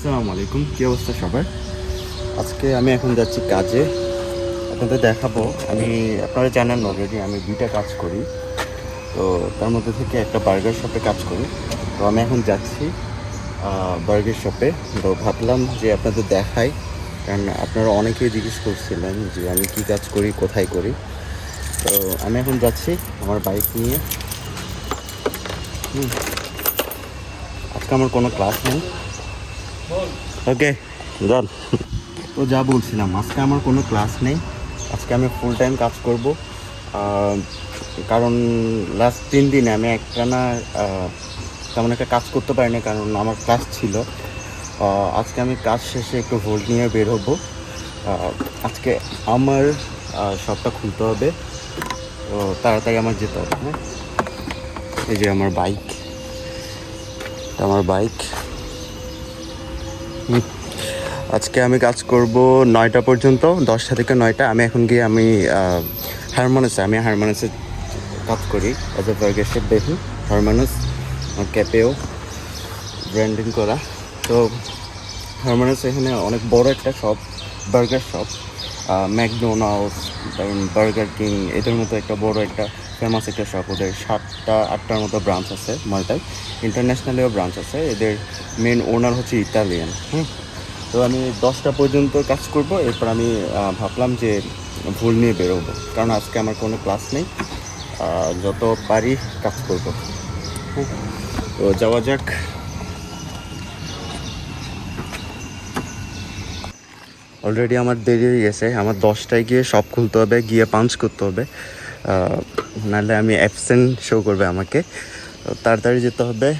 আসসালামু আলাইকুম, কী অবস্থা সবার? আজকে আমি এখন যাচ্ছি কাজে। আপনাদের দেখাবো, আমি আপনারা জানেন অলরেডি আমি দুইটা কাজ করি। তো তার মধ্যে থেকে একটা বার্গার শপে কাজ করি। তো আমি এখন যাচ্ছি বার্গার শপে। তো ভাবলাম যে আপনাদের দেখাই, কারণ আপনারা অনেকেই জিজ্ঞেস করছিলেন যে আমি কী কাজ করি, কোথায় করি। তো আমি এখন যাচ্ছি আমার বাইক নিয়ে। আজকে আমার কোনো ক্লাস নেই। ওকে, চল। তো যা বলছিলাম, আজকে আমার কোনো ক্লাস নেই। আজকে আমি ফুল টাইম কাজ করব, কারণ লাস্ট 3 দিনে আমি একটানা তেমন একটা কাজ করতে পারিনি, কারণ আমার ক্লাস ছিল। আজকে আমি কাজ শেষে একটু ভোল্ট নিয়ে বের হবো। আজকে আমার শপটা খুলতে হবে, তো তাড়াতাড়ি আমার যেতে হবে। হ্যাঁ, এই যে আমার বাইক, আজকে আমি কাজ করব 9টা পর্যন্ত, 10টা থেকে 9টা। আমি এখন গিয়ে আমি হারমোনিয়াসে কাজ করি অ্যাজ এ বার্গার শেফ। দেখুন, হারমোনিয়াস ক্যাপেও ব্র্যান্ডিং করা। তো হারমোনিয়াস এখানে অনেক বড় একটা shop, burger shop. McDonald's, burger king, এদের মতো একটা বড় একটা ফেমাস একটা শপ। ওদের 7টা-8টার মতো ব্রাঞ্চ আছে মাল্টায়, ইন্টারন্যাশনালিও ব্রাঞ্চ আছে। এদের মেন ওনার হচ্ছে ইতালিয়ান। তো আমি 10টা পর্যন্ত কাজ করব, এরপর আমি ভাবলাম যে ভুল নিয়ে বেরোবো, কারণ আজকে আমার কোনো ক্লাস নেই। যত পারি কাজ করব। তো যাওয়া যাক। অলরেডি আমার দেরি হয়ে গেছে, আমার 10টায় গিয়ে শপ খুলতে হবে, গিয়ে পাঞ্চ করতে হবে, নাহলে আমি অ্যাবসেন্ট শো করবে আমাকে। তাড়াতাড়ি যেতে হবে,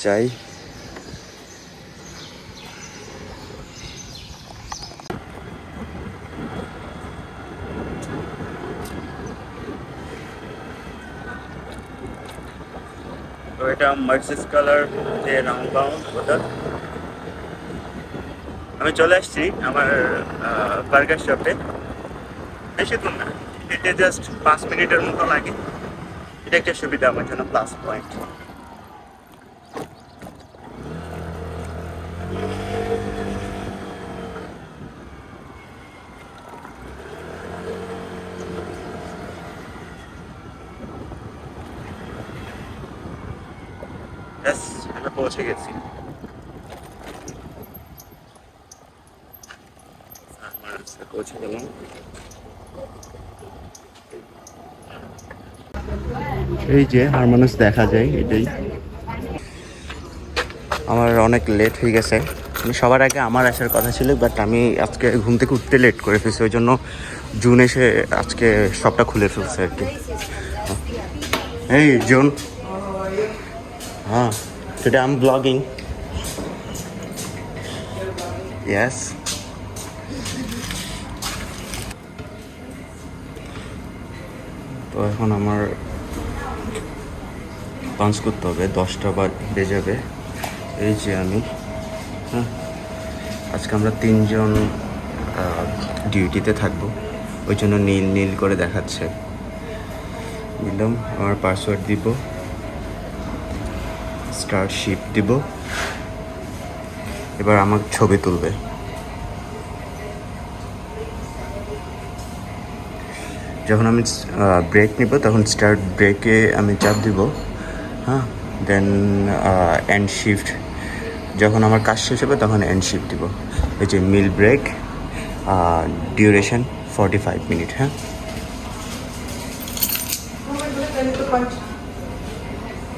যাই। তো এটা মার্সিস কালার যে রাউন্ড বাউন্ড, ওটা আমি চলে আসছি আমার বার্গার শপে। বেশি দূর না, এটা জাস্ট 5 মিনিটের মতো লাগে। এটা একটা সুবিধা আমার জন্য, প্লাস পয়েন্ট। ব্যাস, আমি পৌঁছে গেছি। পৌঁছে গেলাম। এই যে হারমোনিয়াস দেখা যায়, এটাই। আমার অনেক লেট হয়ে গেছে। সবার আগে আমার আসার কথা ছিল, বাট আমি আজকে ঘুম থেকে উঠতে লেট করে ফেলছি, ওই জন্য জুন এসে আজকে সবটা খুলে ফেলছে আর কি। এই জুন, হ্যাঁ, today I am blogging. Yes. তো এখন আমার পাঞ্চ করতে হবে, 10টা বেজে যাবে। এই যে আমি, হ্যাঁ, আজকে আমরা 3জন ডিউটিতে থাকবো, ওই জন্য নীল নীল করে দেখাচ্ছে। দিলাম, আমার পাসওয়ার্ড দিব, স্টার্ট শিপ দিব। এবার আমার ছবি তুলবে। যখন আমি ব্রেক নিব, তখন স্টার্ট ব্রেকে আমি চাপ দিব। হ্যাঁ, দেন এন্ড শিফট, যখন আমার কাজ শেষ হবে তখন এন্ড শিফট দিব। এই যে মিল ব্রেক, ডিউরেশন 45 মিনিট। হ্যাঁ,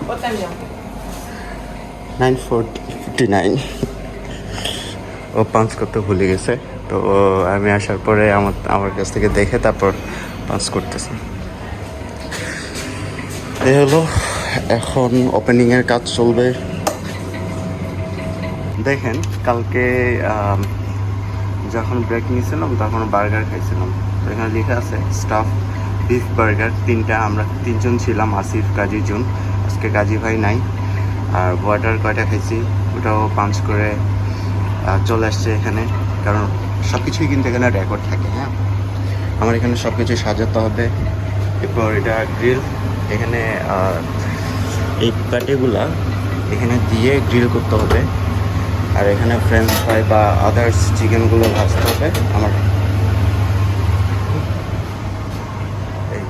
What time now? 9:59। ও পাঞ্চ করতে ভুলে গেছে, তো আমি আসার পরে আমার কাছ থেকে দেখে তারপর পাঞ্চ করতেছে। এই হলো, এখন ওপেনিংয়ের কাজ চলবে। দেখেন, কালকে যখন ব্রেক নিয়েছিলাম তখন বার্গার খাইছিলাম। তো এখানে লেখা আছে স্টাফ বিফ বার্গার 3টা। আমরা 3জন ছিলাম, আসিফ, কাজী, জুন। আজকে কাজী ভাই নাই। আর ওয়াটার কয়টা খাইছি, ওটাও পাঞ্চ করে চলে আসছে এখানে, কারণ সব কিছুই কিন্তু এখানে রেকর্ড থাকে। হ্যাঁ, আমার এখানে সব কিছু সাজাতে হবে। এরপর এটা গ্রিল, এখানে এই প্যাটেগুলা এখানে দিয়ে গ্রিল করতে হবে, আর এখানে ফ্রেঞ্চ ফ্রাই বা আদার্স চিকেনগুলো ভাজতে হবে আমার। এই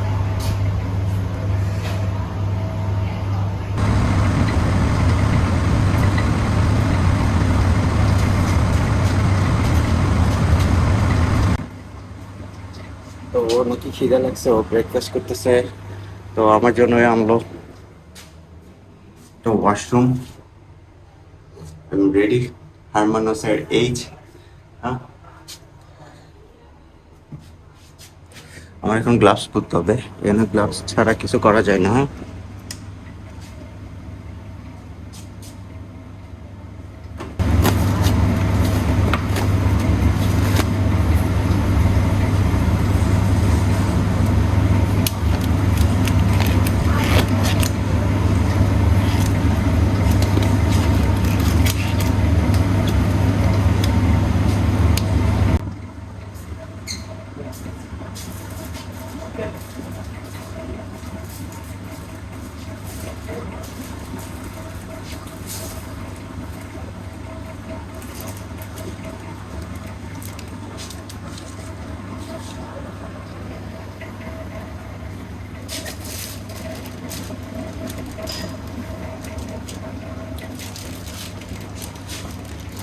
তো ওর নাকি খিদে লাগছে, ও ব্রেকফাস্ট করতেছে, তো আমার জন্যই আনলো। তো ওয়াশরুম আই এম রেডি। হারমানোসের এইজ, হ্যাঁ আমার এখন গ্লাভস পরতে হবে, এখানে গ্লাভস ছাড়া কিছু করা যায় না। হ্যাঁ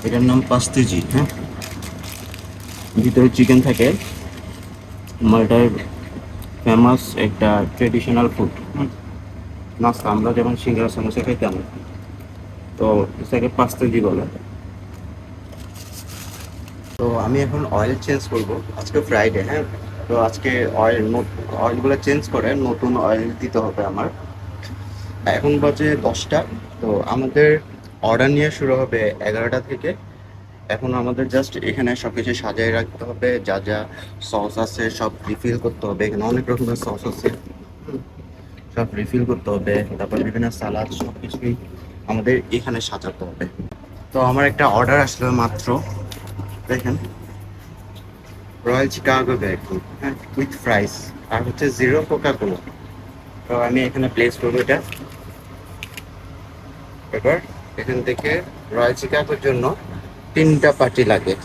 এটার নাম পাস্তুজি। হ্যাঁ ভিতরে চিকেন থাকে, মালটার ফেমাস একটা ট্রেডিশনাল ফুড নাস্তা। আমরা যেমন সিঙ্গারা সমোসা খাইতাম, তো এটাকে পাস্তুজি বলে। তো আমি এখন অয়েল চেঞ্জ করব, আজকে ফ্রাইডে। হ্যাঁ তো আজকে অয়েলগুলো চেঞ্জ করে নতুন অয়েল দিতে হবে আমার। এখন বাজে 10টা। তো আমাদের অর্ডার নিয়ে শুরু হবে 11টা থেকে। এখন আমাদের জাস্ট এখানে সব কিছু সাজিয়ে রাখতে হবে, যা যা সস আছে সব রিফিল করতে হবে। এখানে অনেক রকমের সস আছে, সব রিফিল করতে হবে। তারপর বিভিন্ন সালাদ সব কিছুই আমাদের এখানে সাজাতে হবে। তো আমার একটা অর্ডার আসলো মাত্র, দেখেন, রয়্যাল চিকাগো বেকন, হ্যাঁ উইথ ফ্রাইস, আর হচ্ছে জিরো কোকা কোলা। তো আমি এখানে প্লেস করবো এটা। এবার এখান থেকে রয়্যাল চিকাগোর জন্য 3টা পার্টি লাগে।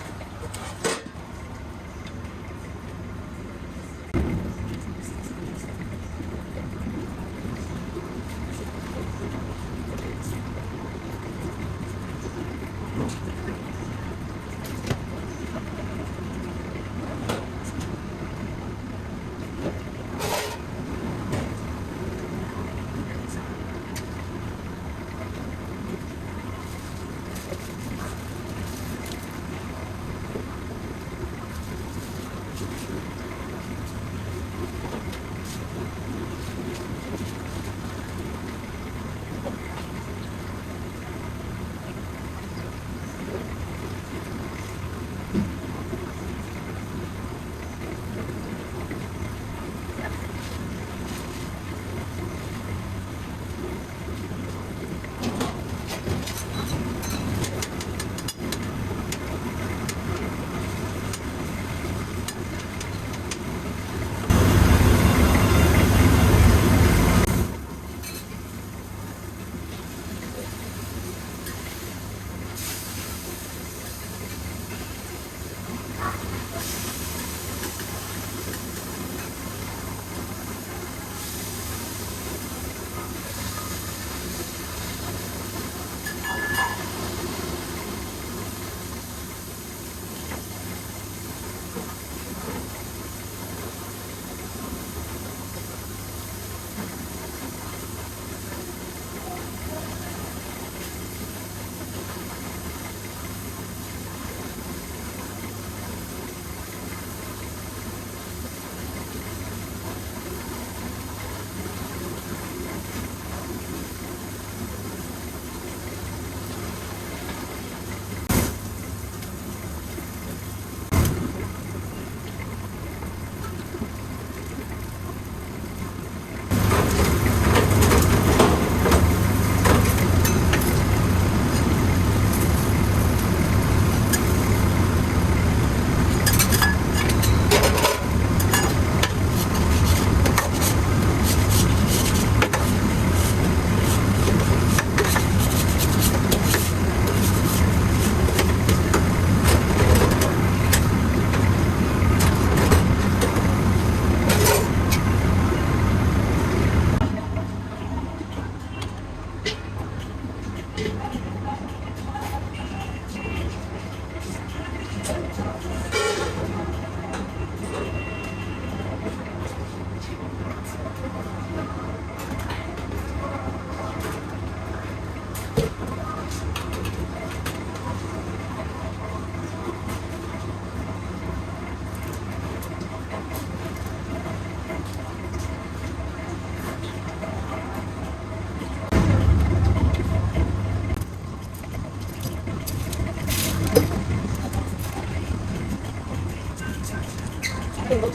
No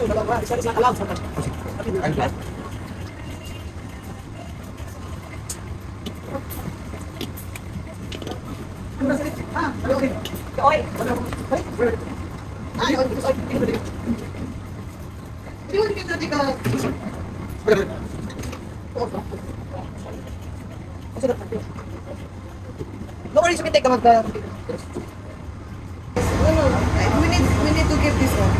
worries, you can take a mag... No, we need to give this one.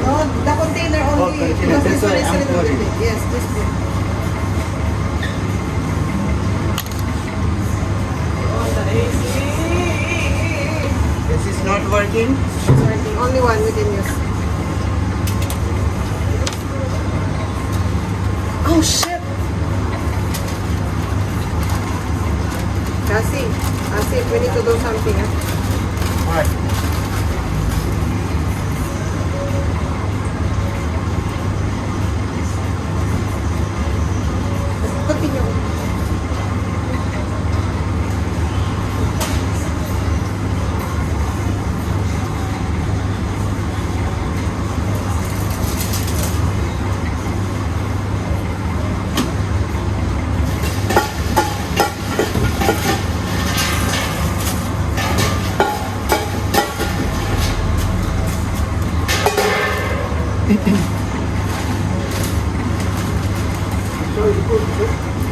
Oh, the container only. Because this one is a little bit big. Yes, this one. This is not working. Sorry, only one we can use. Oh shit! Kasi, we need to do something. What? Continue.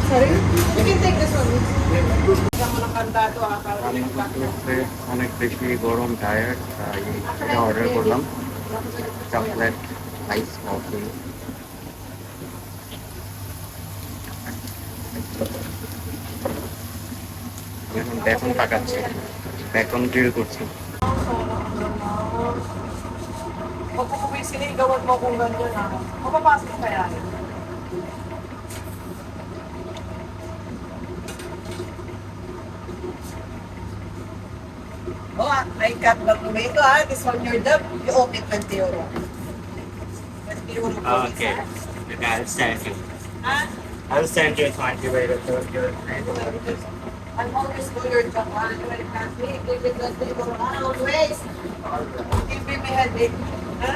Sorry? You can take this one. অনেক বেশি গরম tired তাই এটা order করলাম chocolate আইস coffee এখন beacon পাকাচ্ছি beacon grill করছি Huwag mo kung may sinigawan mo kung gano'n na. Mapapasok ka yan. Oh, I cut the tomato This one your job. You owe me 20 euro. 20 euro. Okay. I'll send you. Ha? I'll send you 20 euro to your I'm always do your job. When it comes to me, give me 20 euro. Always. Give me my headache. Ha?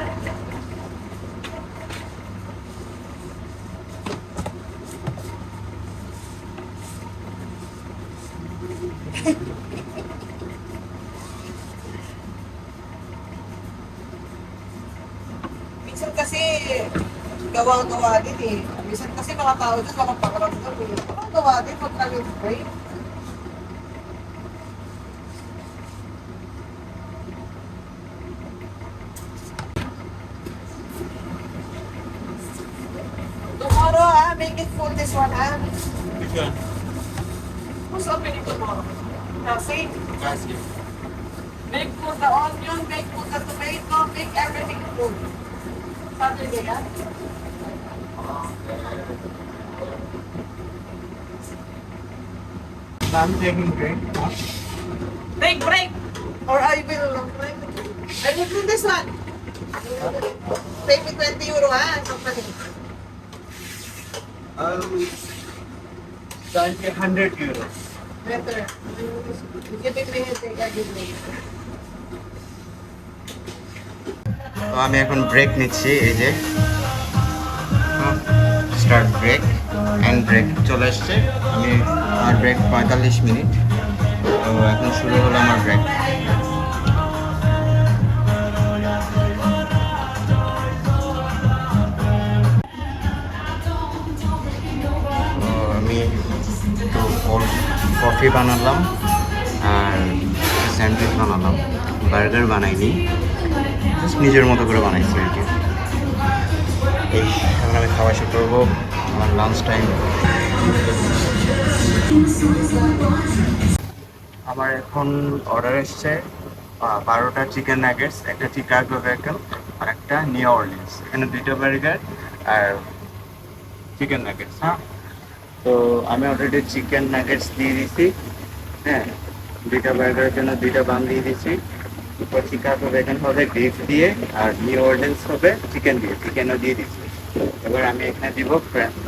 Minsan kasi gawa-gawa din eh. Minsan kasi mga tao dyan, mga pakaramdam eh. Gawa din pag nag-break. Tomorrow make it full this one Which one? Who's opening tomorrow? Same. Basket. Make full the onion, make full the tomato, make everything full. Saturday, I'm taking break. Break! Or I will do this one. Pay me 20 euro company. 100 euros. Better. Give me headache, I give me. তো আমি এখন break নিচ্ছি এই যে start break hand brake চলে এসছে আমি আমার ব্রেক 45 মিনিট তো এখন শুরু হলো আমার ব্রেক তো আমি একটু কফি বানালাম আর স্যান্ডউইচ বানালাম বার্গার বানাইনি জাস্ট নিজের মতো করে বানাইছি আর কি এই এখন আমি খাওয়া শুরু করবো আমার লাঞ্চ টাইম আমার এখন অর্ডার এসছে 12টা চিকেন নাগেটস একটা চিকাগো বেকন আর একটা নিউ অরলিন্স এখানে 2টা বার্গার আর চিকেন নাগেটস হ্যাঁ তো আমি অলরেডি চিকেন নাগেটস দিয়ে দিছি হ্যাঁ 2টা বার্গারের জন্য 2টা বান দিয়ে দিছি এরপর চিকাগো বেকন হবে বিফ দিয়ে আর নিউ অরলিন্স হবে চিকেন দিয়ে চিকেনও দিয়ে দিচ্ছি এবার আমি এখানে দিব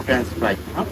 ফ্রেঞ্চ ফ্রাই হ্যাঁ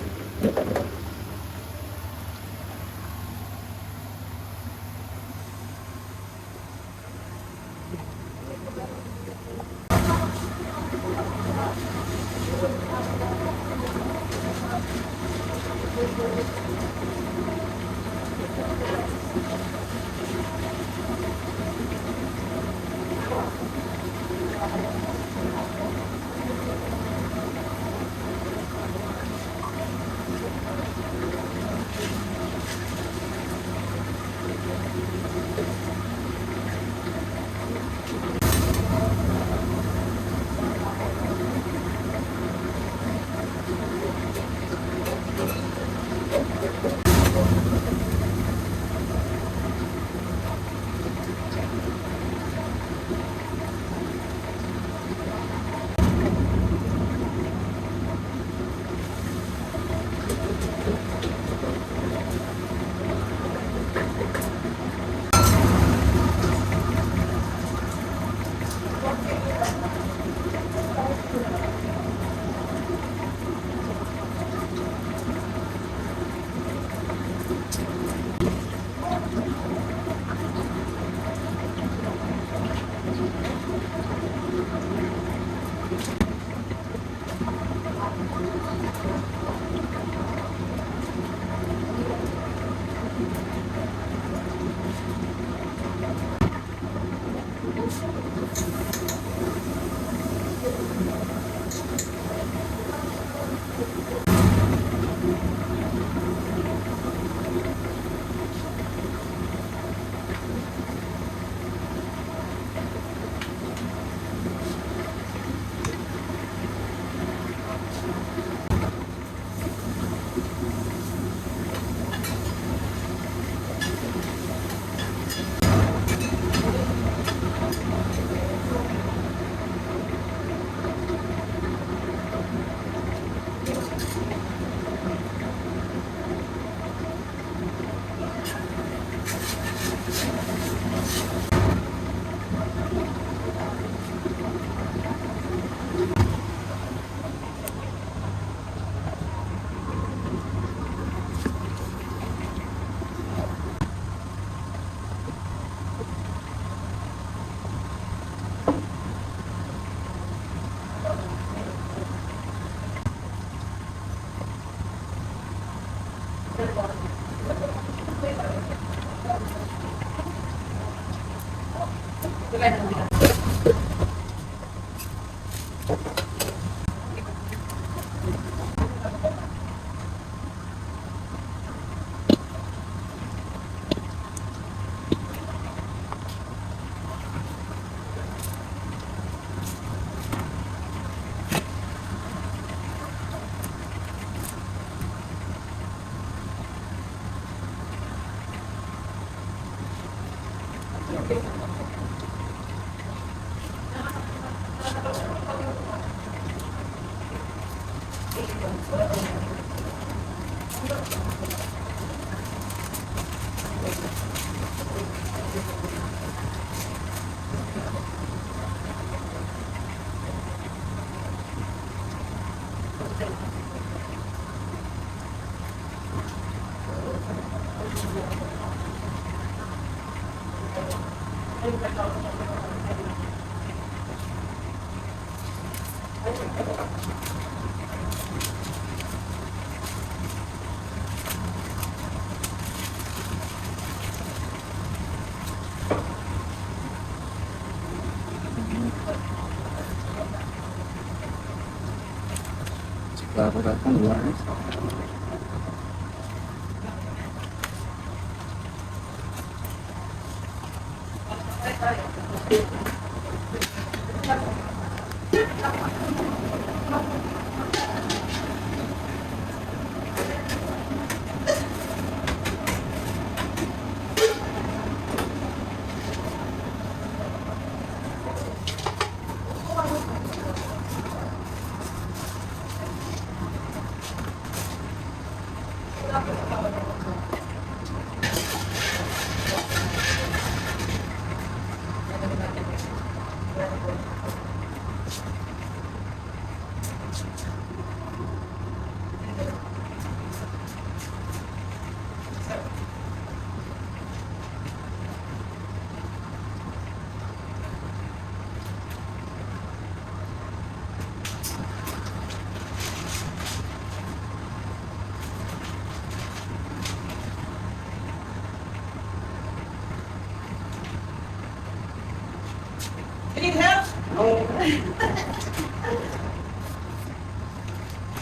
You need help?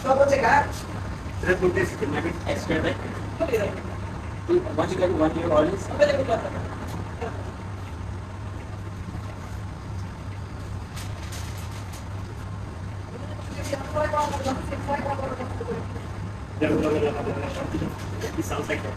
Double check out. Let's put this maybe extra right? Look at that. Once you get 1 year always. Available button. It sounds like that.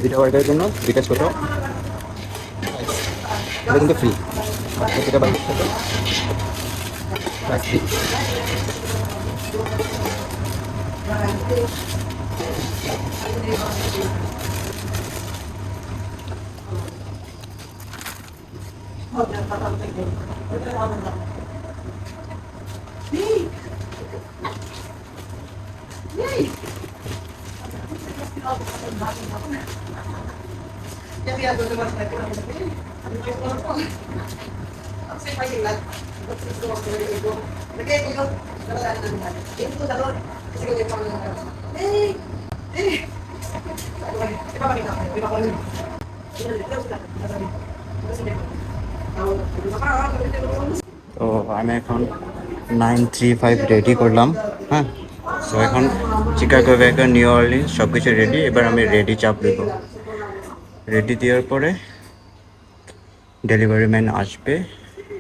দুইটা বার্গারের জন্য দুইটা ছোট, এটা কিন্তু ফ্রি। প্রতিটা বার্গার ছোট প্লাস ফ্রি। তো আমি এখন 935 রেডি করলাম। হ্যাঁ, সো এখন চিকাগো ভ্যাগন নিউ অরলিন্স সব কিছু রেডি। এবার আমি রেডি চাপ দেবো। রেডি দেওয়ার পরে ডেলিভারি ম্যান আসবে,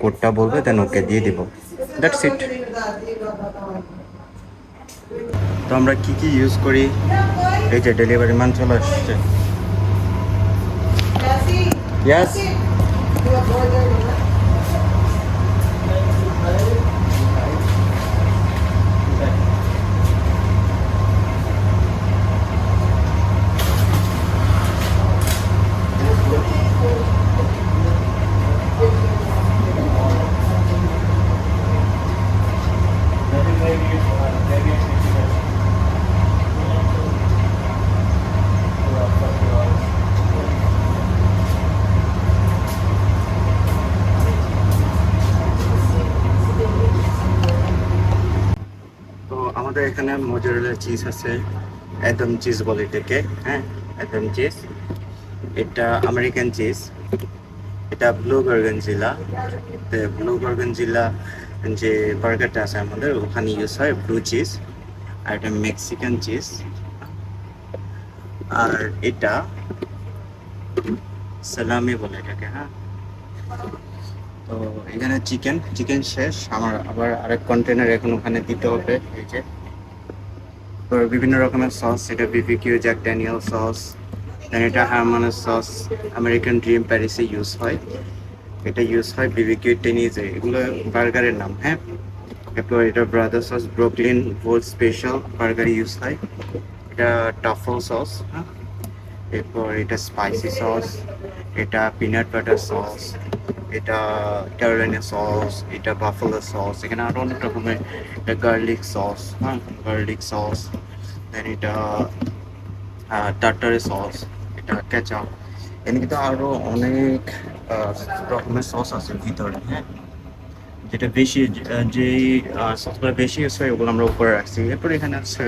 কোডটা বলবে, দেন ওকে দিয়ে দিব। That's it. তো আমরা কি কি ইউজ করি, এই যে ডেলিভারি ম্যান চলে আসছে। ইয়েস, তো আমাদের এখানে মজারেলা চিজ আছে, একদম চিজ বলে এটাকে। হ্যাঁ, একদম চিজ। এটা আমেরিকান চিজ। এটা ব্লু গর্গনজিলা। ব্লু গর্গনজিলা যে বার্গারটা আছে আমাদের, ওখানে ইউজ হয় ব্লু চিজ। আর এটা মেক্সিকান চিজ। আর এটা সালামি বলে এটাকে। হ্যাঁ, তো এখানে চিকেন শেষ, আমার আবার আরেক কন্টেনার এখন ওখানে দিতে হবে। এই যে তো বিভিন্ন রকমের সস, এটা বিবিকিউ জ্যাক ড্যানিয়েল সস, দেন এটা হারমানের সস, আমেরিকান ড্রিম প্যারিসে ইউজ হয়। এটা ইউজ হয় বিবিকিউ টেনিজে, এগুলো বার্গারের নাম। হ্যাঁ, এরপর এটা ব্রাদার সস ব্রুকলিন ভোল স্পেশাল বার্গার ইউজ হয়। এটা টাফল সস। হ্যাঁ, এরপর এটা স্পাইসি সস, এটা পিনাট বাটার সস, এটা ক্যারোলিনা সস, এটা বাফালো সস, এখানে আরও অনেক রকমের। এটা গার্লিক সস। হ্যাঁ, গার্লিক সস, দেন এটা টার্টারি সস, এটা কেচাপ। এখানে কিন্তু আরও অনেক রকমের সস আছে ভিতরে। হ্যাঁ, যেটা বেশি, যেই সসগুলো বেশি ইউজ হয় ওগুলো আমরা উপরে রাখছি। এরপর এখানে আছে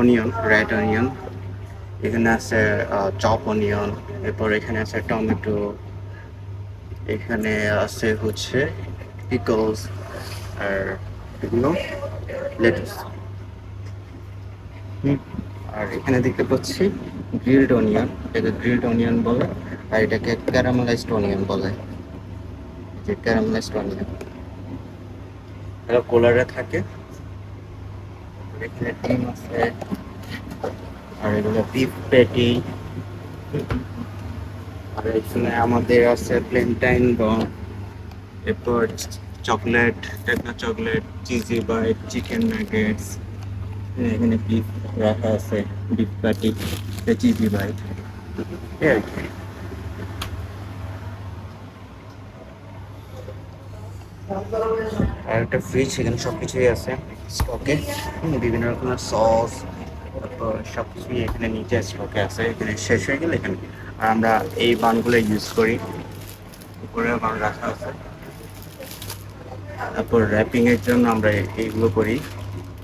অনিয়ন, রেড অনিয়ন, এখানে আছে চপ অনিয়ন, এরপর এখানে আছে টমেটো, এখানে আছে হচ্ছে পিকলস, আর এগুলো লেটুস। আর এখানে দেখতে পাচ্ছি গ্রিলড অনিয়ন, এটাকে গ্রিলড অনিয়ন বলে, আর এটাকে ক্যারামেলাইজড অনিয়ন বলে। যে ক্যারামেলাইজড অনিয়ন এটা কোলারে থাকে। এখানে ডিম আছে, আর এগুলো বিফ প্যাটি। আর এখানে আমাদের আছে প্লেনটাইন বন, এরপর chocolate, techno chocolate, cheesy bite, chicken nuggets. এখানে বিফ রাখা আছে, বিফ প্যাটি, চিজি বাইট, এই আর কি। আর একটা ফ্রিজ, এখানে সব কিছুই আছে স্টকে। বিভিন্ন রকমের সস, তারপর সব কিছুই এখানে নিচে স্টকে আছে। এখানে শেষ হয়ে গেলে এখানে, আর আমরা এই বানগুলো ইউজ করি, উপরে বান রাখা আছে। তারপর র্যাপিং এর জন্য আমরা এইগুলো করি,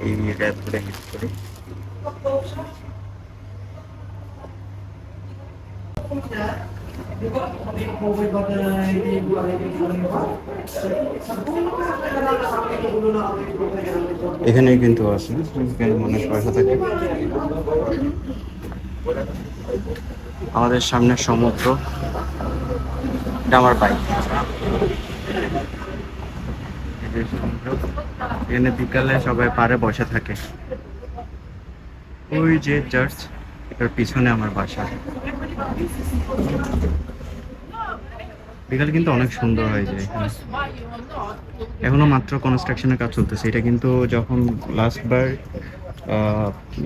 এই র্যাপগুলো ইউজ করি। এখানে কিন্তু আছে, এখানে মানুষ বসে থাকে। আমাদের সামনে সমুদ্র, এটা আমার বাইক। এখানে বিকালে সবাই পারে বসে থাকে। ওই যে চার্চ, এটার পিছনে আমার বাসা। বিকাল কিন্তু অনেক সুন্দর হয়ে যায় এখানে। এখনো মাত্র কনস্ট্রাকশনের কাজ চলতেছে। এটা কিন্তু যখন লাস্টবার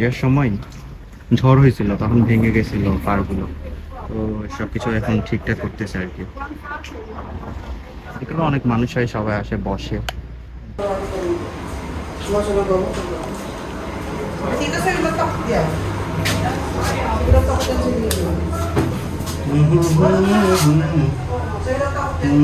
এর সময় ঝড় হয়েছিল তখন ভেঙে গেছিল পাড়গুলো, তো সবকিছু এখন ঠিকঠাক করতেছে আর কি। এগুলো অনেক মানুষ হয়, সবাই আসে বসে। Dito sa ilotok diyan. Ilotok din sa dito. Sa ilotok din.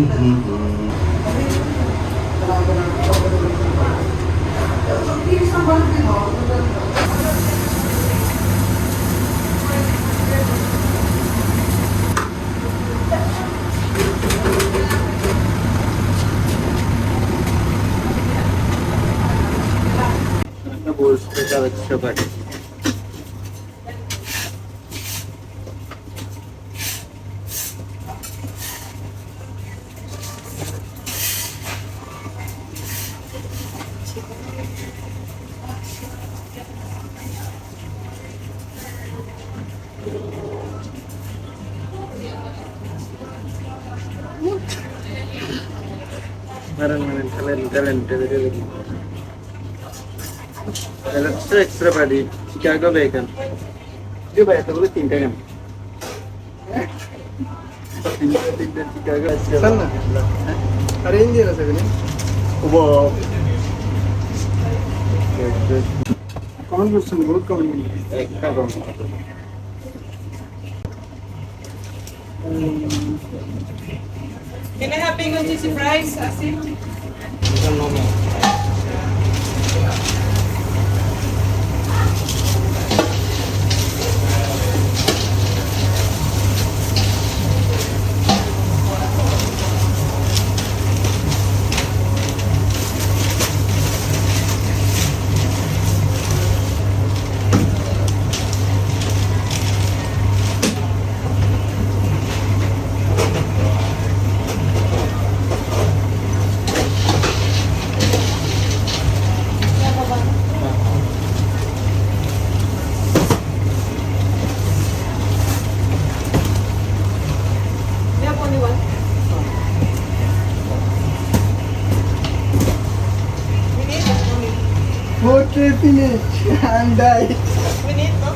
Extra বাড়ি চিকাগো বেকন দিয়ে ভাই এতগুলো তিনটা গ্রাম চিকাগো अरेंज सगळे कौन क्वेश्चन बहुत कम एक का कम Can I have bacon cheesy fries, Asim? Okay, finish. I'm died. We need, no?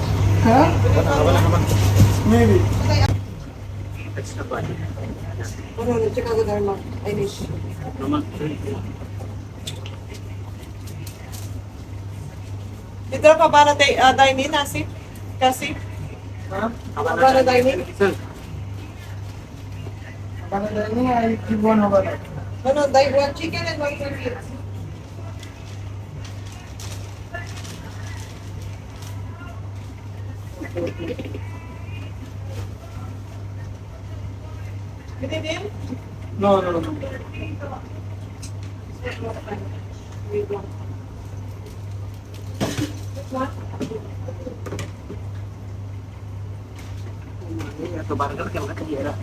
Huh? Maybe. extra body Ano, Chicago Dharma. Irish. Dito ka ba na dine-in, Asim? Kasi? Huh? Ba na dine-in? Havana dining, I give one Havana. Ano, one chicken and one turkey. You need him? No, no, no. तो burger क्या होगा ये रहा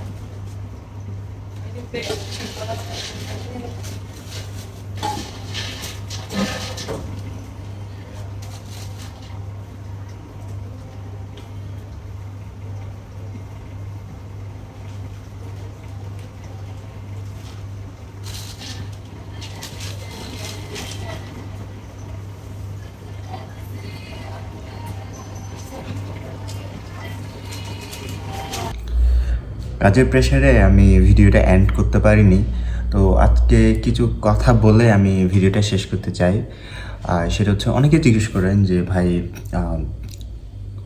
কাজের প্রেশারে আমি ভিডিওটা and করতে পারিনি, তো আজকে কিছু কথা বলে আমি ভিডিওটা শেষ করতে চাই। সেটা হচ্ছে অনেকে জিজ্ঞেস করেন যে ভাই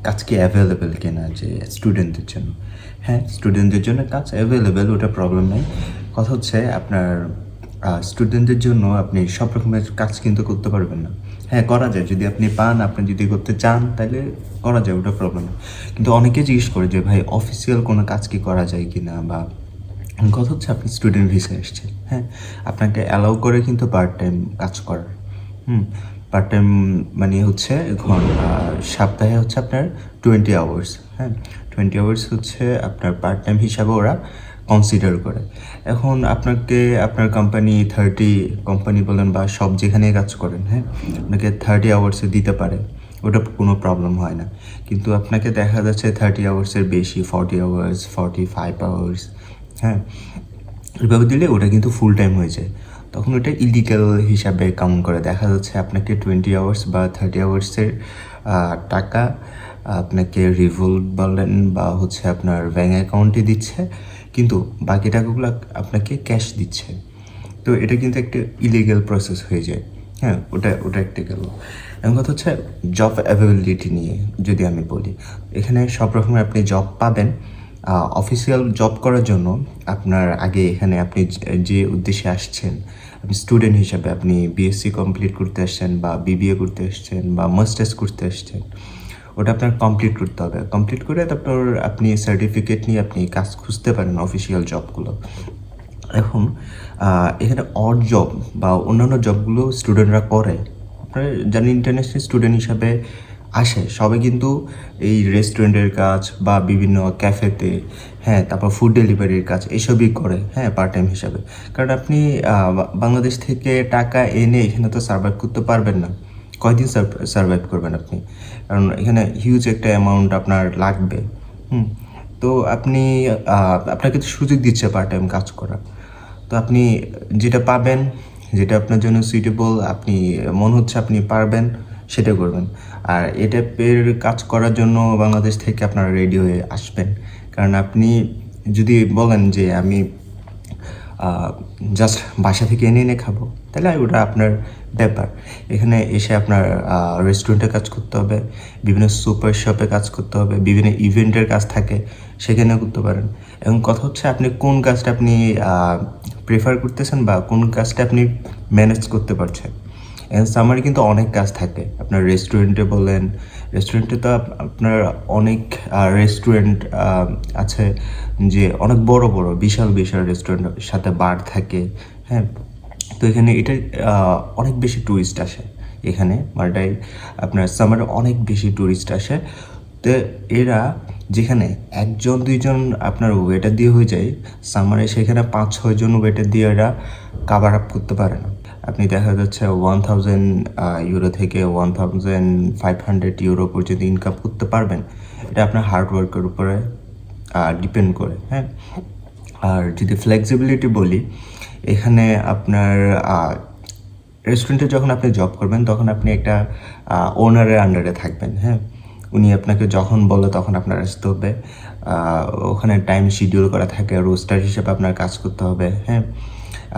কাজ কি অ্যাভেলেবেল কিনা যে স্টুডেন্টদের জন্য। হ্যাঁ, স্টুডেন্টদের জন্য কাজ অ্যাভেলেবেল, ওটা প্রবলেম নেই। কথা হচ্ছে আপনার স্টুডেন্টদের জন্য আপনি সব রকমের কাজ কিন্তু করতে পারবেন না। হ্যাঁ, করা যায়, যদি আপনি পান, আপনি যদি করতে চান তাহলে করা যায়, ওটা প্রবলেম নেই। কিন্তু অনেকে জিজ্ঞেস করে যে ভাই অফিসিয়াল কোনো কাজ কি করা যায় কি না, বা কথা হচ্ছে আপনি স্টুডেন্ট ভিসা এসছেন, হ্যাঁ, আপনাকে অ্যালাউ করে কিন্তু পার্ট টাইম কাজ করার। পার্ট টাইম মানে হচ্ছে সপ্তাহে হচ্ছে আপনার 20 আওয়ার্স। হ্যাঁ, 20 আওয়ার্স হচ্ছে আপনার পার্ট টাইম হিসাবে ওরা কনসিডার করে। এখন আপনাকে আপনার কোম্পানি কোম্পানি বলেন বা সব যেখানে কাজ করেন, হ্যাঁ, আপনাকে 30 আওয়ার্সে দিতে পারে, ওটা কোনো প্রবলেম হয় না। কিন্তু আপনাকে দেখা যাচ্ছে 30 আওয়ার্সের বেশি, 40 আওয়ার্স, 45 আওয়ার্স, হ্যাঁ, এভাবে দিলে ওটা কিন্তু ফুল টাইম হয়ে যায়। তখন ওটা ইলিগাল হিসাবে কাউন্ট করে। দেখা যাচ্ছে আপনাকে 20 আওয়ার্স বা 30 আওয়ার্সের টাকা আপনাকে রিভোল্ট বলেন বা হচ্ছে আপনার ব্যাঙ্ক অ্যাকাউন্টে দিচ্ছে, কিন্তু বাকি টাকাগুলো আপনাকে ক্যাশ দিচ্ছে। তো এটা কিন্তু একটা ইলিগাল প্রসেস হয়ে যায়। হ্যাঁ, ওটা একটা গেল। এবং কথা হচ্ছে জব অ্যাভেলেবিলিটি নিয়ে যদি আমি বলি, এখানে সব রকমের আপনি জব পাবেন। অফিসিয়াল জব করার জন্য আপনার আগে এখানে আপনি যে উদ্দেশ্যে আসছেন, আপনি স্টুডেন্ট হিসাবে আপনি বিএসসি কমপ্লিট করতে আসছেন বা বিবিএ করতে আসছেন বা মাস্টার্স করতে আসছেন, ওটা আপনার কমপ্লিট করতে হবে। কমপ্লিট করে তারপর আপনি সার্টিফিকেট নিয়ে আপনি কাজ খুঁজতে পারেন অফিসিয়াল জবগুলো। এখন এখানে অড জব বা অন্যান্য জবগুলো স্টুডেন্টরা করে। আপনারা জানেন ইন্টারন্যাশনাল স্টুডেন্ট হিসাবে আসে সবাই কিন্তু এই রেস্টুরেন্টের কাজ বা বিভিন্ন ক্যাফেতে, হ্যাঁ, তারপর ফুড ডেলিভারির কাজ এসবই করে, হ্যাঁ, পার্ট টাইম হিসাবে। কারণ আপনি বাংলাদেশ থেকে টাকা এনে এখানে তো সার্ভাইভ করতে পারবেন না। কয়দিন সার্ভাইভ করবেন আপনি? কারণ এখানে হিউজ একটা অ্যামাউন্ট আপনার লাগবে। তো আপনাকে তো সুযোগ দিচ্ছে পার্ট টাইম কাজ করার। তো আপনি যেটা পাবেন, যেটা আপনার জন্য সুইটেবল, আপনি মনে হচ্ছে আপনি পারবেন, সেটা করবেন। আর এই টাইপের কাজ করার জন্য বাংলাদেশ থেকে আপনারা রেডি হয়ে আসবেন। কারণ আপনি যদি বলেন যে আমি জাস্ট বাসা থেকে এনে খাবো, তাহলে ওটা আপনার ব্যাপার। এখানে এসে আপনার রেস্টুরেন্টে কাজ করতে হবে, বিভিন্ন সুপার শপে কাজ করতে হবে, বিভিন্ন ইভেন্টের কাজ থাকে, সেখানে করতে পারেন। এবং কথা হচ্ছে আপনি কোন কাজটা আপনি প্রেফার করতেছেন বা কোন কাজটা আপনি ম্যানেজ করতে পারছেন। এবং সামারে কিন্তু অনেক কাজ থাকে। আপনার রেস্টুরেন্টে বলেন, রেস্টুরেন্টে তো আপনার অনেক রেস্টুরেন্ট আছে যে অনেক বড় বড় বিশাল বিশাল রেস্টুরেন্টের সাথে বার থাকে, হ্যাঁ। তো এখানে এটা অনেক বেশি ট্যুরিস্ট আসে এখানে মাল্টায়। আপনার সামারে অনেক বেশি ট্যুরিস্ট আসে। তো এরা যেখানে 1-2 জন আপনার ওয়েটার দিয়ে হয়ে যায়, সামারে সেখানে 5-6 জন ওয়েটার দিয়ে এরা কাভার আপ করতে পারে না। আপনি দেখা যাচ্ছে 1000 ইউরো থেকে 1500 ইউরো পর্যন্ত ইনকাম করতে পারবেন। এটা আপনার হার্ডওয়ার্কের উপরে ডিপেন্ড করে, হ্যাঁ। আর যদি ফ্লেক্সিবিলিটি বলি, এখানে আপনার রেস্টুরেন্টে যখন আপনি জব করবেন তখন আপনি একটা ওনারের আন্ডারে থাকবেন, হ্যাঁ। উনি আপনাকে যখন বলে তখন আপনার আসতে হবে। ওখানে টাইম শিডিউল করা থাকে, রোস্টার হিসেবে আপনার কাজ করতে হবে, হ্যাঁ।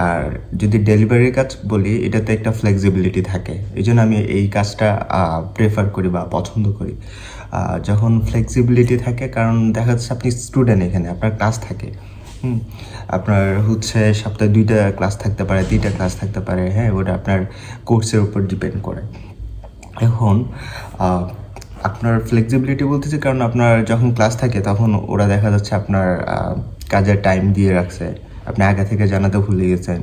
আর যদি ডেলিভারির কাজ বলি, এটাতে একটা ফ্লেক্সিবিলিটি থাকে। এই জন্য আমি এই কাজটা প্রেফার করি বা পছন্দ করি। যখন ফ্লেক্সিবিলিটি থাকে, কারণ দেখা যাচ্ছে আপনি স্টুডেন্ট, এখানে আপনার ক্লাস থাকে, আপনার হচ্ছে সপ্তাহে 2টা ক্লাস থাকতে পারে, 3টা ক্লাস থাকতে পারে, হ্যাঁ। ওটা আপনার কোর্সের উপর ডিপেন্ড করে। এখন আপনার ফ্লেক্সিবিলিটি বলতেছি কারণ আপনার যখন ক্লাস থাকে তখন ওরা দেখা যাচ্ছে আপনার কাজের টাইম দিয়ে রাখছে, আপনি আগে থেকে জানাতে ভুলে গেছেন,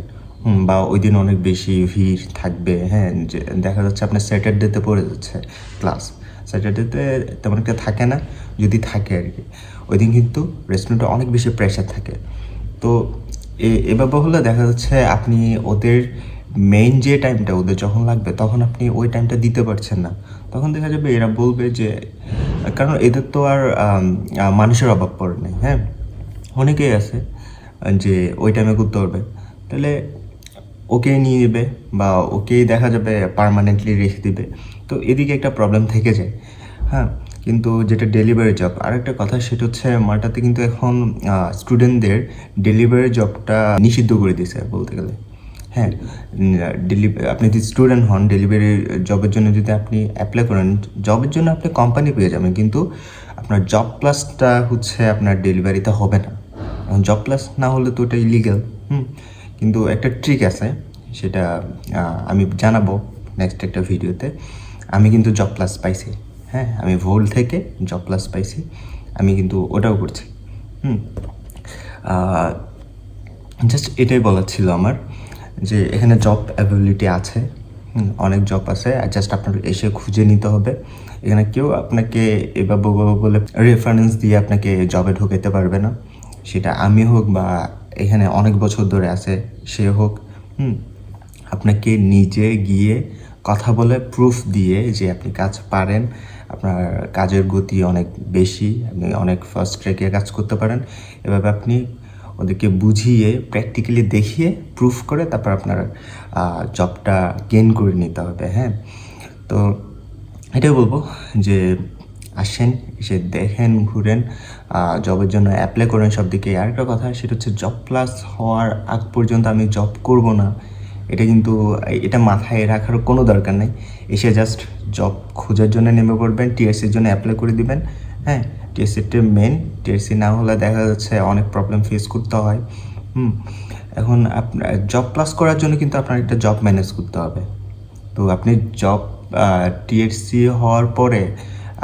বা ওই দিন অনেক বেশি ভিড় থাকবে, হ্যাঁ। যে দেখা যাচ্ছে আপনার স্যাটারডেতে পড়ে যাচ্ছে ক্লাস, স্যাটারডেতে তেমন একটা থাকে না, যদি থাকে আর কি, ওই দিন কিন্তু রেস্টুরেন্টে অনেক বেশি প্রেশার থাকে। তো এভাবে হলে দেখা যাচ্ছে আপনি ওদের মেইন যে টাইমটা ওদের যখন লাগবে তখন আপনি ওই টাইমটা দিতে পারছেন না। তখন দেখা যাবে এরা বলবে যে, কারণ এদের তো আর মানুষের অভাব পড়ে নেই, হ্যাঁ। অনেকেই আছে যে ওই টাইমে করতে পারবে, তাহলে ওকে নিয়ে নেবে বা ওকেই দেখা যাবে পার্মানেন্টলি রেখে দিবে। তো এদিকে একটা প্রবলেম থেকে যায়, হ্যাঁ। কিন্তু যেটা ডেলিভারি জব, আরেকটা কথা সেটা হচ্ছে মাল্টাতে কিন্তু এখন স্টুডেন্টদের ডেলিভারি জবটা নিষিদ্ধ করে দিয়েছে বলতে গেলে, হ্যাঁ। আপনি যদি স্টুডেন্ট হন, ডেলিভারি জবের জন্য যদি আপনি অ্যাপ্লাই করেন, জবের জন্য আপনি কোম্পানি পেয়ে যাবেন, কিন্তু আপনার জব প্লাসটা হচ্ছে আপনার ডেলিভারিতে হবে না। জব প্লাস না হলে তো ওটা ইলিগাল, কিন্তু একটা ট্রিক আছে, সেটা আমি জানাবো নেক্সট একটা ভিডিওতে। আমি কিন্তু জব প্লাস পাইছি, হ্যাঁ। আমি ভোল থেকে জব প্লাস পাইছি, আমি কিন্তু ওটাও করছি। জাস্ট এটাই বলার ছিল আমার, যে এখানে জব অ্যাভেলেবিলিটি আছে, অনেক জব আছে, জাস্ট আপনার এসে খুঁজে নিতে হবে। এখানে কেউ আপনাকে এভাবে বলে রেফারেন্স দিয়ে আপনাকে জবে ঢোকাতে পারবে না, সেটা আমি হোক বা এখানে অনেক বছর ধরে আছে সে হোক। আপনাকে নিজে গিয়ে কথা বলে প্রুফ দিয়ে যে আপনি কাজ পারেন, আপনার কাজের গতি অনেক বেশি, আপনি অনেক ফাস্ট ট্র্যাকে কাজ করতে পারেন, এভাবে আপনি ওদেরকে বুঝিয়ে প্র্যাকটিক্যালি দেখিয়ে প্রুফ করে তারপর আপনার জবটা গেইন করে নিতে হবে। হ্যাঁ, তো এটাই বলবো যে আসেন, এসে দেখেন, ঘুরেন, জবের জন্য অ্যাপ্লাই করেন সব দিকে। আরেকটা কথা সেটা হচ্ছে জব প্লাস হওয়ার আগ পর্যন্ত আমি জব করব না, এটা মাথায় রাখার কোনো দরকার নেই। এসে জাস্ট জব খোঁজার জন্য নেমে পড়বেন, টিএসসির জন্য অ্যাপ্লাই করে দিবেন। হ্যাঁ, টিএসসিটা মেন, টিএসসি না হলে দেখা যাচ্ছে অনেক প্রবলেম ফেস করতে হয়। এখন আপনার জব প্লাস করার জন্য কিন্তু আপনার একটা জব ম্যানেজ করতে হবে। তো আপনি জব টিএসসি হওয়ার পরে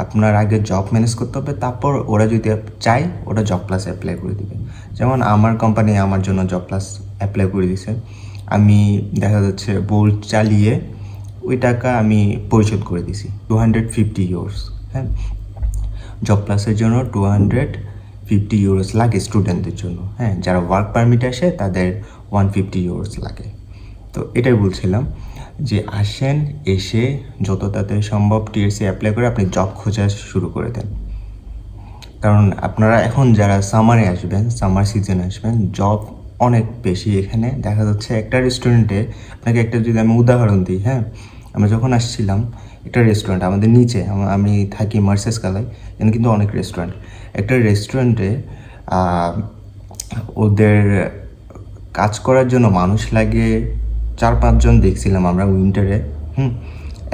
আপনার আগে জব ম্যানেজ করতে হবে, তারপর ওরা যদি চায় ওরা জব প্লাস অ্যাপ্লাই করে দিবে। যেমন আমার কোম্পানি আমার জন্য জব প্লাস অ্যাপ্লাই করে দিছে, আমি দেখা যাচ্ছে বোল্ট চালিয়ে ওই টাকা আমি পরিশোধ করে দিছি, 250 ইউরোস। হ্যাঁ, জব প্লাসের জন্য 250 ইউরোস লাগে স্টুডেন্টদের জন্য। হ্যাঁ, যারা ওয়ার্ক পারমিট আসে তাদের 150 ইউরোস লাগে। তো এটাই বলছিলাম যে আসেন, এসে যত তাড়াতাড়ি সম্ভব টিএসসি অ্যাপ্লাই করে আপনি জব খোঁজা শুরু করে দেন। কারণ আপনারা এখন যারা সামারে আসবেন, সামার সিজনে আসবেন, জব অনেক বেশি এখানে। দেখা যাচ্ছে একটা রেস্টুরেন্টে, আপনাকে একটা যদি আমি উদাহরণ দিই, হ্যাঁ, আমরা যখন আসছিলাম একটা রেস্টুরেন্ট আমাদের নিচে, আমি থাকি মার্সেস কালায়, এখানে কিন্তু অনেক রেস্টুরেন্ট। একটা রেস্টুরেন্টে ওদের কাজ করার জন্য মানুষ লাগে 4-5 জন দেখছিলাম আমরা উইন্টারে।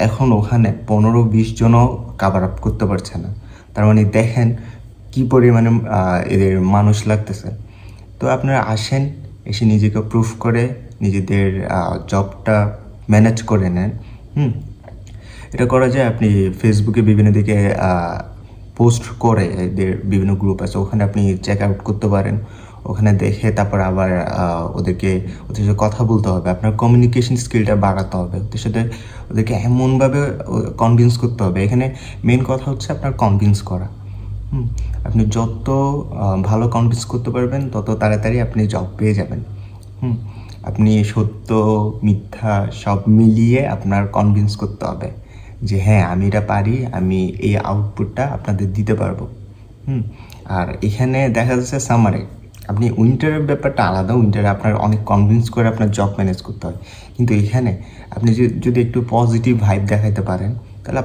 এখন ওখানে 15-20 জনও কাভার আপ করতে পারছে না। তার মানে দেখেন কি পরিমাণে এদের মানুষ লাগতেছে। তো আপনারা আসেন, এসে নিজেকে প্রুফ করে নিজেদের জবটা ম্যানেজ করে নেন। এটা করা যায়, আপনি ফেসবুকে বিভিন্ন দিকে পোস্ট করে, এদের বিভিন্ন গ্রুপ আছে, ওখানে আপনি চেক আউট করতে পারেন। ওখানে দেখে তারপর আবার ওদের সাথে কথা বলতে হবে, আপনার কমিউনিকেশন স্কিলটা বাড়াতে হবে, ওদেরকে এমনভাবে কনভিন্স করতে হবে। এখানে মেন কথা হচ্ছে আপনার কনভিন্স করা। আপনি যত ভালো কনভিন্স করতে পারবেন তত তাড়াতাড়ি আপনি জব পেয়ে যাবেন। আপনি সত্য মিথ্যা সব মিলিয়ে আপনার কনভিন্স করতে হবে যে হ্যাঁ আমি এটা পারি, আমি এই আউটপুটটা আপনাদের দিতে পারবো। আর এখানে দেখা যাচ্ছে সামারে, আপনি উইন্টারের ব্যাপারটা আলাদা, উইন্টারে আপনার অনেক কনভিন্স করে আপনার জব ম্যানেজ করতে হয়। কিন্তু এখানে আপনি যদি একটু পজিটিভ ভাইব দেখাতে পারেন তাহলে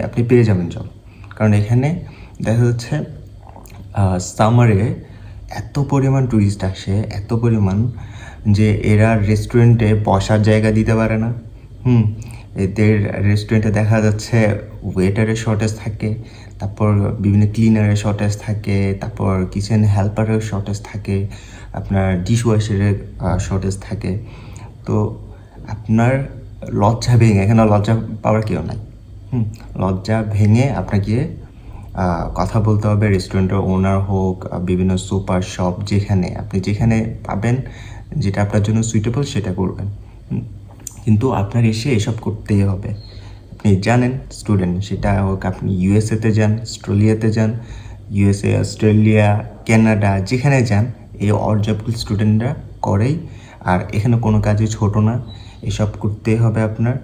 আপনি পেয়ে যাবেন জব। কারণ এখানে দেখা যাচ্ছে সামারে এত পরিমাণ টুরিস্ট আসে, এত পরিমাণ যে এরা রেস্টুরেন্টে বসার জায়গা দিতে পারে না। এদের রেস্টুরেন্টে দেখা যাচ্ছে ওয়েটারের শর্টেজ থাকে, তারপর বিভিন্ন ক্লিনারের শর্টেজ থাকে, তারপর কিচেন হেল্পারের শর্টেজ থাকে, আপনার ডিশ ওয়াশারের শর্টেজ থাকে। তো আপনার লজ্জা ভেঙে, এখানে লজ্জা পাওয়ার কেউ নাই। লজ্জা ভেঙে আপনাকে কথা বলতে হবে। রেস্টুরেন্টের ওনার হোক, বিভিন্ন সুপার শপ, যেখানে পাবেন যেটা আপনার জন্য সুইটেবল সেটা করবেন। কিন্তু আপনার এসে এসব করতেই হবে। আপনি জানেন স্টুডেন্ট, সেটা হোক আপনি ইউএসএতে যান, অস্ট্রেলিয়াতে যান, ইউএসএ, অস্ট্রেলিয়া, কানাডা, যেখানে যান এই অরজবফুল স্টুডেন্টরা করেই। আর এখানে কোনো কাজই ছোট না, এসব করতেই হবে আপনার।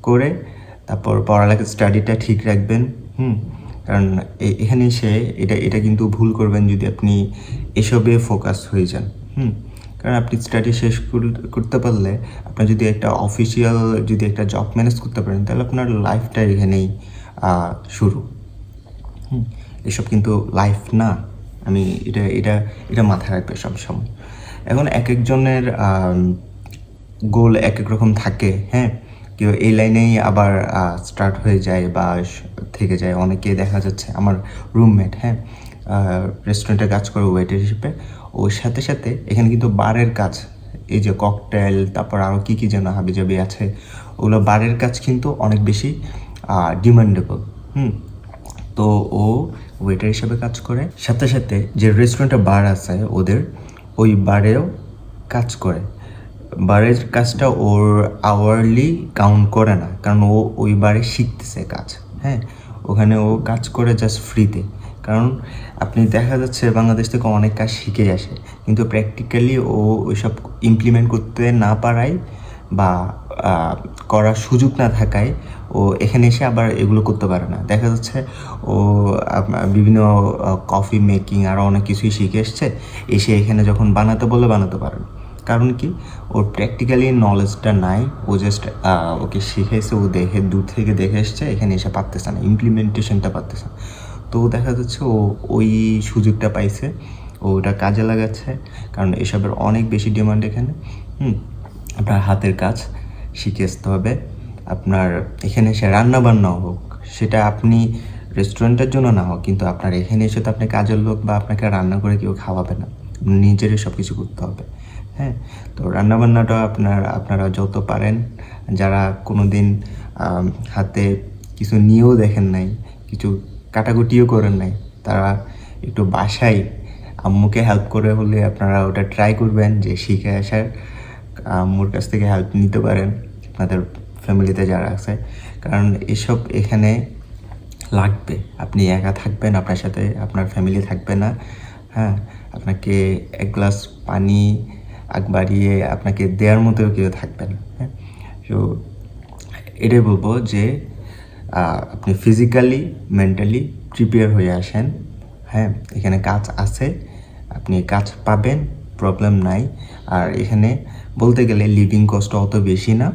করে তারপর পড়ালেখার স্টাডিটা ঠিক রাখবেন। কারণ এখানে এসে এটা কিন্তু ভুল করবেন যদি আপনি এসবে ফোকাস হয়ে যান। কারণ আপনি স্টাডি শেষ করতে পারলে, আপনার যদি একটা অফিসিয়াল যদি একটা জব ম্যানেজ করতে পারেন তাহলে আপনার লাইফটা এখানেই শুরু। এসব কিন্তু লাইফ না, আমি এটা মাথায় রাখবে সবসময়। এখন এক একজনের গোল এক এক রকম থাকে। হ্যাঁ, কেউ এই লাইনেই আবার স্টার্ট হয়ে যায় বা থেকে যায়। অনেকে দেখা যাচ্ছে আমার রুমমেট, হ্যাঁ, রেস্টুরেন্টে কাজ করে ওয়েটার হিসেবে, ওর সাথে সাথে এখানে কিন্তু বারের কাজ, এই যে ককটেল, তারপর আরও কী যেন হাবিজাবি আছে, ওগুলো বারের কাজ কিন্তু অনেক বেশি ডিমান্ডেবল। তো ও ওয়েটার হিসেবে কাজ করে, সাথে সাথে যে রেস্টুরেন্টে বার আছে ওদের, ওই বারেও কাজ করে। বারের কাজটা ওর আওয়ারলি কাউন্ট করে না, কারণ ও ওই বারে শিখতেছে কাজ। হ্যাঁ, ওখানে ও কাজ করে জাস্ট ফ্রিতে। কারণ আপনি দেখা যাচ্ছে বাংলাদেশ থেকে অনেক কাজ শিখে আসে, কিন্তু প্র্যাকটিক্যালি ও ওইসব ইমপ্লিমেন্ট করতে না পারায় বা করার সুযোগ না থাকায় ও এখানে এসে আবার এগুলো করতে পারে না। দেখা যাচ্ছে ও বিভিন্ন কফি মেকিং আরও অনেক কিছুই শিখে এসছে, এসে এখানে যখন বানাতে বলে বানাতে পারে না। কারণ কি, ওর প্র্যাকটিক্যালি নলেজটা নাই, ও জাস্ট ওকে শিখেছে, ও দেখে দূর থেকে দেখে এসছে, এখানে এসে পারতেছে না, ইমপ্লিমেন্টেশনটা পারতেছে না। তো দেখা যাচ্ছে ও ওই সুযোগটা পাইছে, ও ওটা কাজে লাগাচ্ছে, কারণ এসবের অনেক বেশি ডিমান্ড এখানে। আপনার হাতের কাজ শিখে আসতে হবে। আপনার এখানে এসে রান্না বান্নাও হোক, সেটা আপনি রেস্টুরেন্টের জন্য না হোক, কিন্তু আপনার এখানে এসে তো আপনি কাজের লোক বা আপনাকে রান্না করে কেউ খাওয়াবে না, নিজেরই সব কিছু করতে হবে। হ্যাঁ, তো রান্নাবান্নাটা আপনারা যত পারেন, যারা কোনো দিন হাতে কিছু নিয়েও দেখেন নাই, কিছু কাটাকুটিও করেন নাই, তারা একটু বাসায় আম্মুকে হেল্প করে হলে আপনারা ওটা ট্রাই করবেন, যে শিখে আসার, আম্মুর কাছ থেকে হেল্প নিতে পারেন আপনাদের ফ্যামিলিতে যারা আছে। কারণ এসব এখানে লাগবে। আপনি একা থাকবেন, আপনার সাথে আপনার ফ্যামিলি থাকবে না। হ্যাঁ, আপনাকে এক গ্লাস পানি আগ বাড়িয়ে আপনাকে দেওয়ার মতো কেউ থাকবে না। হ্যাঁ, তো এটাই বলবো যে আপনি ফিজিক্যালি মেন্টালি প্রিপেয়ার হয়ে আসেন। হ্যাঁ, এখানে কাজ আছে, আপনি কাজ পাবেন, প্রবলেম নাই। আর এখানে বলতে গেলে লিভিং কস্ট অত বেশি না।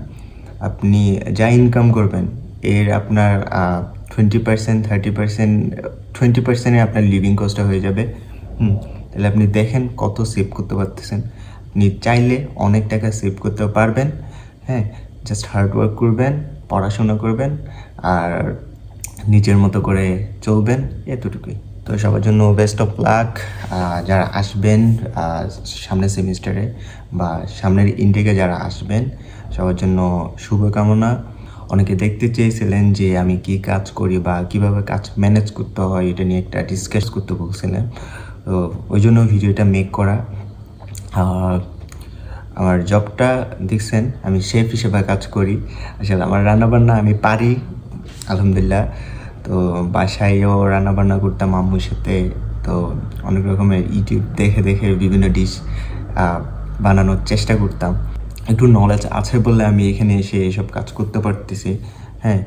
আপনি যা ইনকাম করবেন এর আপনার 20%, 30%, 20%-এ আপনার লিভিং কস্টটা হয়ে যাবে। তাহলে আপনি দেখেন কত সেভ করতে পারতেছেন। আপনি চাইলে অনেক টাকা সেভ করতে পারবেন। হ্যাঁ, জাস্ট হার্ড ওয়ার্ক করবেন, পড়াশোনা করবেন, আর নিজের মতো করে চলবেন, এতটুকুই। তো সবার জন্য বেস্ট অফ লাক। যারা আসবেন সামনের সেমিস্টারে বা সামনের ইনটেকে যারা আসবেন, সবার জন্য শুভকামনা। অনেকে দেখতে চেয়েছিলেন যে আমি কি কাজ করি বা কিভাবে কাজ ম্যানেজ করতে হয়, এটা নিয়ে একটা ডিসকাস করতে বলছিলেন। তো ওই জন্য ভিডিওটা মেক করা। আমার জবটা দেখছেন, আমি শেফ হিসেবে কাজ করি। আসলে আমার রান্নাবান্না আমি পারি আলহামদুলিল্লাহ। তো বাসায়ও রান্নাবান্না করতাম আম্মুর সাথে। তো অনেক রকমের ইউটিউব দেখে দেখে বিভিন্ন ডিশ বানানোর চেষ্টা করতাম। একটু নলেজ আছে বলে আমি এখানে এসে এসব কাজ করতে পারতেছি। হ্যাঁ,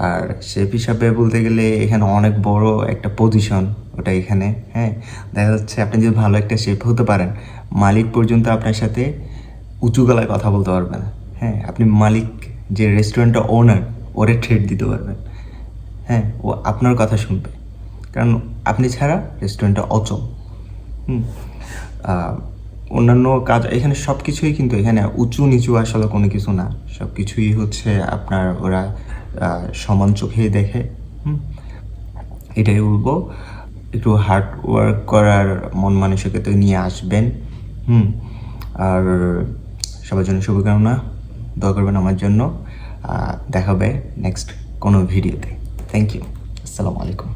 আর শেফ হিসাবে বলতে গেলে এখানে অনেক বড় একটা পজিশন ওটা এখানে। হ্যাঁ, দেখা যাচ্ছে আপনি যদি ভালো একটা শেফ হতে পারেন, মালিক পর্যন্ত আপনার সাথে উঁচু গলায় কথা বলতে পারবে না। হ্যাঁ, আপনি মালিক, যে রেস্টুরেন্টের ওনার, ওরে থ্রেট দিতে পারবেন। হ্যাঁ, ও আপনার কথা শুনবে, কারণ আপনি ছাড়া রেস্টুরেন্টটা অচল। অন্যান্য কাজ এখানে সব কিছুই, কিন্তু এখানে উঁচু নিচু আসলে কোনো কিছু না, সব কিছুই হচ্ছে আপনার ওরা সমান চোখেই দেখে। এটাই বলবো, একটু হার্ড ওয়ার্ক করার মন মানসিকতা নিয়ে আসবেন। আর সবার জন্য শুভকামনা, দোয়া করবেন আমার জন্য। দেখা হবে নেক্সট কোনো ভিডিওতে। থ্যাংক ইউ, আসসালামু আলাইকুম।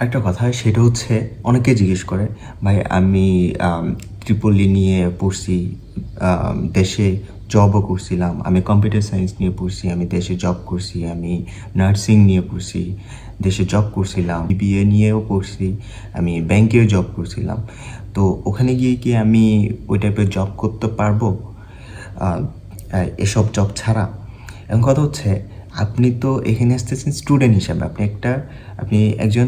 একটা কথা, সেটা হচ্ছে অনেকে জিজ্ঞেস করে, ভাই আমি ট্রিপলি নিয়ে পড়ছি, দেশে জবও করছিলাম, আমি কম্পিউটার সায়েন্স নিয়ে পড়ছি, আমি দেশে জব করছি, আমি নার্সিং নিয়ে পড়ছি, দেশে জব করছিলাম, বিবিএ নিয়েও পড়ছি, আমি ব্যাংকেও জব করছিলাম। তো ওখানে গিয়ে কি আমি ওই টাইপের জব করতে পারবো এসব জব ছাড়া? এখন কথা হচ্ছে, আপনি তো এখানে আসতেছেন স্টুডেন্ট হিসাবে, আপনি একজন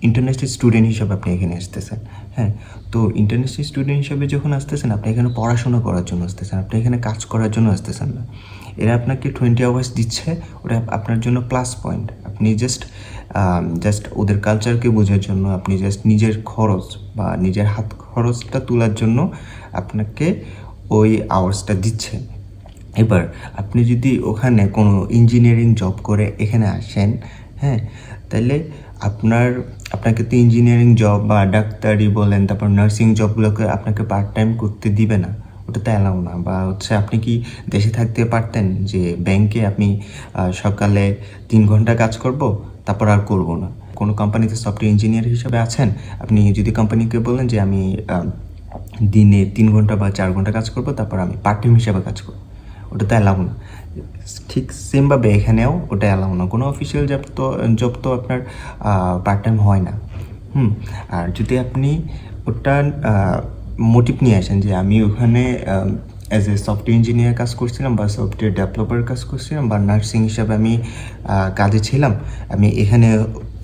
ইন্টারন্যাশনাল স্টুডেন্ট হিসাবে আপনি এখানে আসতেছেন। হ্যাঁ, তো ইন্টারন্যাশনাল স্টুডেন্ট হিসাবে যখন আসতেছেন, আপনি এখানে পড়াশোনা করার জন্য আসতেছেন, আপনি এখানে কাজ করার জন্য আসতেছেন না। এরা আপনাকে 20 আওয়ার্স দিচ্ছে, ওটা আপনার জন্য প্লাস পয়েন্ট। আপনি জাস্ট ওদের কালচারকে বোঝার জন্য, আপনি জাস্ট নিজের খরচ বা নিজের হাত খরচটা তোলার জন্য আপনাকে ওই আওয়ার্সটা দিচ্ছে। এবার আপনি যদি ওখানে কোনো ইঞ্জিনিয়ারিং জব করে এখানে আসেন, হ্যাঁ, তাহলে আপনাকে তো ইঞ্জিনিয়ারিং জব বা ডাক্তারি বলেন, তারপর নার্সিং জবগুলোকে আপনাকে পার্ট টাইম করতে দিবে না, ওটা তো অ্যালাউ না। বা হচ্ছে আপনি কি দেশে থাকতে পারতেন যে ব্যাংকে আমি সকালে 3 ঘন্টা কাজ করব, তারপর আর করব না? কোনো কোম্পানিতে সফটওয়্যার ইঞ্জিনিয়ার হিসেবে আছেন, আপনি যদি কোম্পানিকে বলেন যে আমি দিনে 3 ঘন্টা বা 4 ঘন্টা কাজ করব, তারপর আমি পার্ট টাইম হিসাবে কাজ করব, ওটা তো অ্যালাউ না। ঠিক সেমভাবে এখানেও ওটা অ্যালাউ না। কোনো অফিসিয়াল জব তো আপনার পার্ট টাইম হয় না। আর যদি আপনি ওটা মোটিভ নিয়ে আসেন যে আমি ওখানে অ্যাজ এ সফটওয়্যার ইঞ্জিনিয়ার কাজ করছিলাম বা সফটওয়্যার ডেভেলপার কাজ করছিলাম বা নার্সিং হিসাবে আমি কাজে ছিলাম, আমি এখানে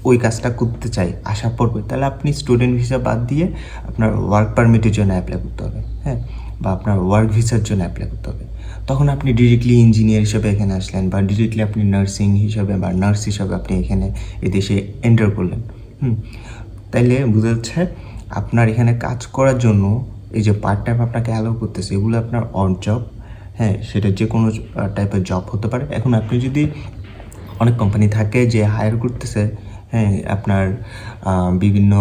ওই কাজটা করতে চাই, আশা পড়বে, তাহলে আপনি স্টুডেন্ট ভিসা বাদ দিয়ে আপনার ওয়ার্ক পারমিটের জন্য অ্যাপ্লাই করতে হবে, হ্যাঁ, বা আপনার ওয়ার্ক ভিসার জন্য অ্যাপ্লাই করতে হবে। তখন আপনি ডিরেক্টলি ইঞ্জিনিয়ার হিসেবে এখানে আসলেন বা ডিরেক্টলি আপনি নার্সিং হিসাবে বা নার্স হিসাবে আপনি এখানে এদেশে এন্টার করলেন। তাইলে বোঝা যাচ্ছে আপনার এখানে কাজ করার জন্য এই যে পার্ট টাইম আপনাকে অ্যালাউ করতেছে, এগুলো আপনার অন জব, হ্যাঁ, সেটা যে কোনো টাইপের জব হতে পারে। এখন আপনি যদি অনেক কোম্পানি থাকে যে হায়ার করতেছে, হ্যাঁ, আপনার বিভিন্ন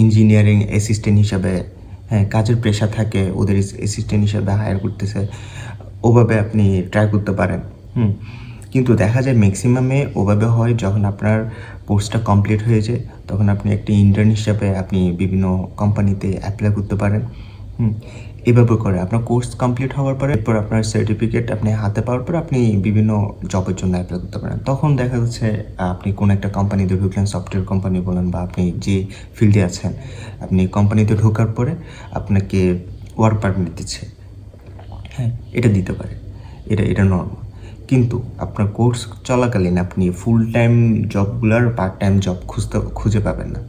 ইঞ্জিনিয়ারিং অ্যাসিস্ট্যান্ট হিসাবে, হ্যাঁ, কাজের প্রেশার থাকে, ওদের অ্যাসিস্ট্যান্ট হিসাবে হায়ার করতেছে, ওভাবে আপনি ট্রাই করতে পারেন। কিন্তু দেখা যায় ম্যাক্সিমামে ওভাবে হয় যখন আপনার কোর্সটা কমপ্লিট হয়ে যায়, তখন আপনি একটি ইন্টার্ন হিসাবে আপনি বিভিন্ন কোম্পানিতে অ্যাপ্লাই করতে পারেন। এভাবে করে আপনার কোর্স কমপ্লিট হওয়ার পরে এরপর আপনার সার্টিফিকেট আপনি হাতে পাওয়ার পর আপনি বিভিন্ন জবের জন্য অ্যাপ্লাই করতে পারেন। তখন দেখা যাচ্ছে আপনি কোনো একটা কোম্পানিতে ঢুকলেন, সফটওয়্যার কোম্পানি বলেন বা আপনি যে ফিল্ডে আছেন, আপনি কোম্পানিতে ঢোকার পরে আপনাকে ওয়ার্ক পারমিট দিচ্ছে, হ্যাঁ, এটা দিতে পারে, এটা নর্মাল। কিন্তু আপনার কোর্স চলাকালীন আপনি ফুল টাইম জবগুলার পার্ট টাইম জব খুঁজে পাবেন না।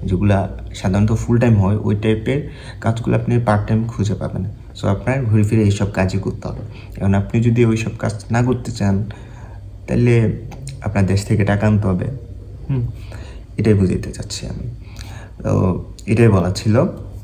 যেগুলা সাধারণত ফুল টাইম হয় ওই টাইপের কাজগুলো আপনি পার্ট টাইম খুঁজে পাবেন না। সো আপনার ঘুরে ফিরে এইসব কাজই করতে হবে। এখন আপনি যদি ওই সব কাজ না করতে চান, তাহলে আপনার দেশ থেকে টাকা আনতে হবে। এটাই বুঝাইতে চাচ্ছি আমি। তো এটাই বলা ছিল।